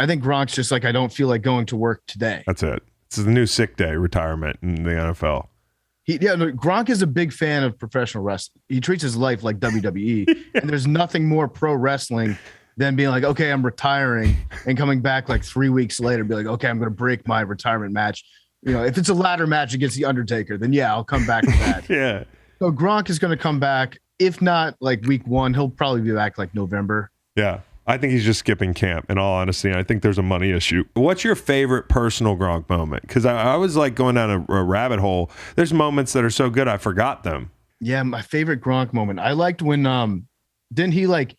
I think Gronk's just like, I don't feel like going to work today. That's it. This is the new sick day retirement in the NFL. Gronk is a big fan of professional wrestling. He treats his life like WWE, and there's nothing more pro wrestling than being like, okay, I'm retiring, and coming back like 3 weeks later, be like, okay, I'm going to break my retirement match. You know, if it's a ladder match against the Undertaker, then yeah, I'll come back to that. Yeah. So Gronk is going to come back. If not like week 1, he'll probably be back like November. Yeah. I think he's just skipping camp, in all honesty. I think there's a money issue. What's your favorite personal Gronk moment? Because I was like going down a rabbit hole. There's moments that are so good I forgot them. Yeah, my favorite Gronk moment. I liked when didn't he like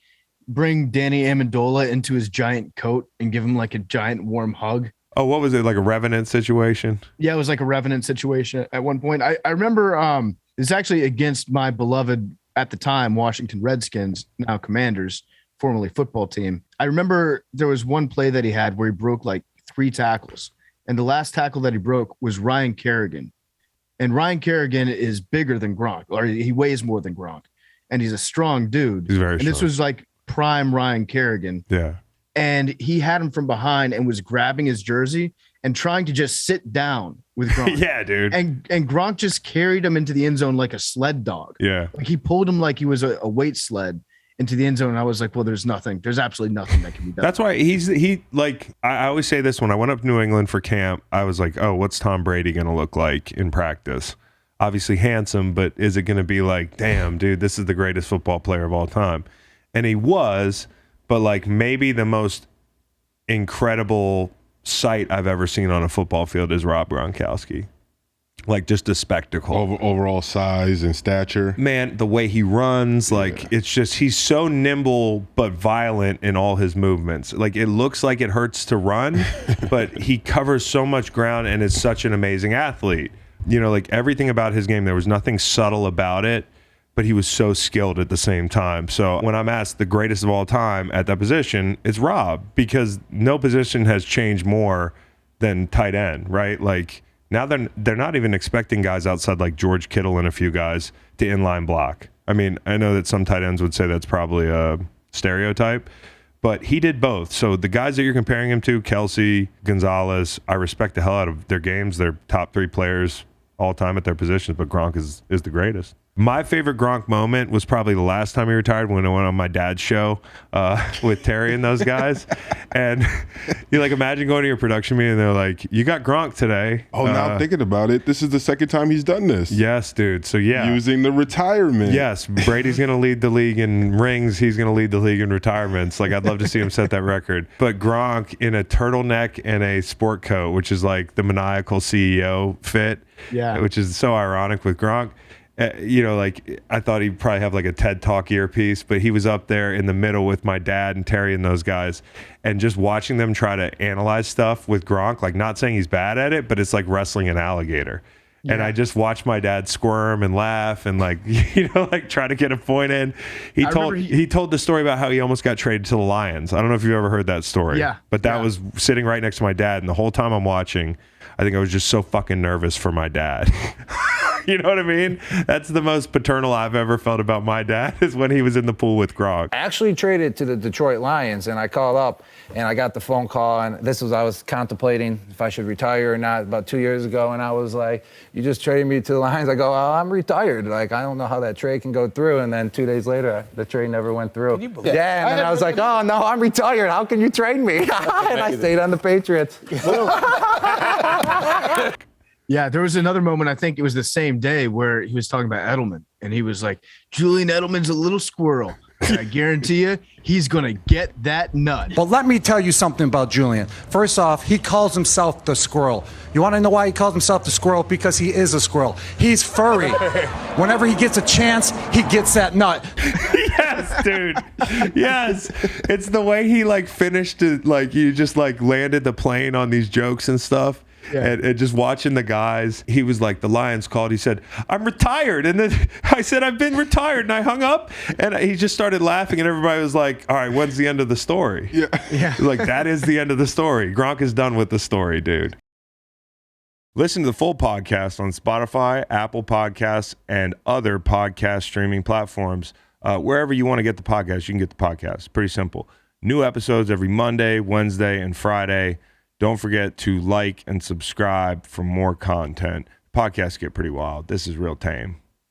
bring Danny Amendola into his giant coat and give him like a giant warm hug? Oh, what was it, like a Revenant situation? Yeah, it was like a Revenant situation at one point. I remember it's actually against my beloved at the time Washington Redskins, now Commanders, formerly football team. I remember there was one play that he had where he broke like 3 tackles. And the last tackle that he broke was Ryan Kerrigan. And Ryan Kerrigan is bigger than Gronk, or he weighs more than Gronk. And he's a strong dude. He's very strong. This was like prime Ryan Kerrigan. Yeah. And he had him from behind and was grabbing his jersey and trying to just sit down with Gronk. Yeah, dude. And Gronk just carried him into the end zone like a sled dog. Yeah. Like he pulled him like he was a weight sled into the end zone. And I was like, well, there's absolutely nothing that can be done. That's why I always say this when I went up to New England for camp, I was like, oh, what's Tom Brady going to look like in practice? Obviously handsome, but is it going to be like, damn, dude, this is the greatest football player of all time? And he was, but like maybe the most incredible sight I've ever seen on a football field is Rob Gronkowski. Like just a spectacle. Overall size and stature. Man, the way he runs, like it's just, he's so nimble but violent in all his movements. Like it looks like it hurts to run, but he covers so much ground and is such an amazing athlete. You know, like everything about his game, there was nothing subtle about it, but he was so skilled at the same time. So when I'm asked the greatest of all time at that position, it's Rob, because no position has changed more than tight end, right? Like, now they're not even expecting guys outside like George Kittle and a few guys to inline block. I mean, I know that some tight ends would say that's probably a stereotype, but he did both. So the guys that you're comparing him to, Kelsey, Gonzalez, I respect the hell out of their games. They're top 3 players all time at their positions, but Gronk is the greatest. My favorite Gronk moment was probably the last time he retired, when I went on my dad's show with Terry and those guys. And you like imagine going to your production meeting and they're like, you got Gronk today. Oh, now I'm thinking about it. This is the second time he's done this. Yes, dude. So yeah. Using the retirement. Yes. Brady's going to lead the league in rings. He's going to lead the league in retirements. Like I'd love to see him set that record. But Gronk in a turtleneck and a sport coat, which is like the maniacal CEO fit. Yeah. Which is so ironic with Gronk. You know, like I thought he'd probably have like a TED Talk earpiece, but he was up there in the middle with my dad and Terry and those guys, and just watching them try to analyze stuff with Gronk, like not saying he's bad at it, but it's like wrestling an alligator. Yeah. And I just watched my dad squirm and laugh and like, you know, like try to get a point in. He told the story about how he almost got traded to the Lions. I don't know if you've ever heard that story. Yeah. But that was sitting right next to my dad, and the whole time I'm watching, I think I was just so fucking nervous for my dad. You know what I mean? That's the most paternal I've ever felt about my dad, is when he was in the pool with Gronk. I actually traded to the Detroit Lions, and I called up and I got the phone call, and I was contemplating if I should retire or not about 2 years ago, and I was like, you just traded me to the Lions. I go, oh, I'm retired. Like, I don't know how that trade can go through. And then 2 days later, the trade never went through. Can you believe Yeah, and then I was like, oh, no, I'm retired. How can you trade me? And I stayed on the Patriots. Yeah, there was another moment, I think it was the same day, where he was talking about Edelman, and he was like, Julian Edelman's a little squirrel, and I guarantee you he's going to get that nut. But let me tell you something about Julian. First off, he calls himself the squirrel. You want to know why he calls himself the squirrel? Because he is a squirrel. He's furry. Whenever he gets a chance, he gets that nut. Yes, dude. Yes. It's the way he like finished it, like you just like landed the plane on these jokes and stuff. Yeah. And just watching the guys, he was like, the Lions called, he said, I'm retired. And then I said, I've been retired. And I hung up, and he just started laughing, and everybody was like, all right, when's the end of the story? Yeah. Like, that is the end of the story. Gronk is done with the story, dude. Listen to the full podcast on Spotify, Apple Podcasts, and other podcast streaming platforms. Wherever you want to get the podcast, you can get the podcast. Pretty simple. New episodes every Monday, Wednesday, and Friday. Don't forget to like and subscribe for more content. Podcasts get pretty wild. This is real tame.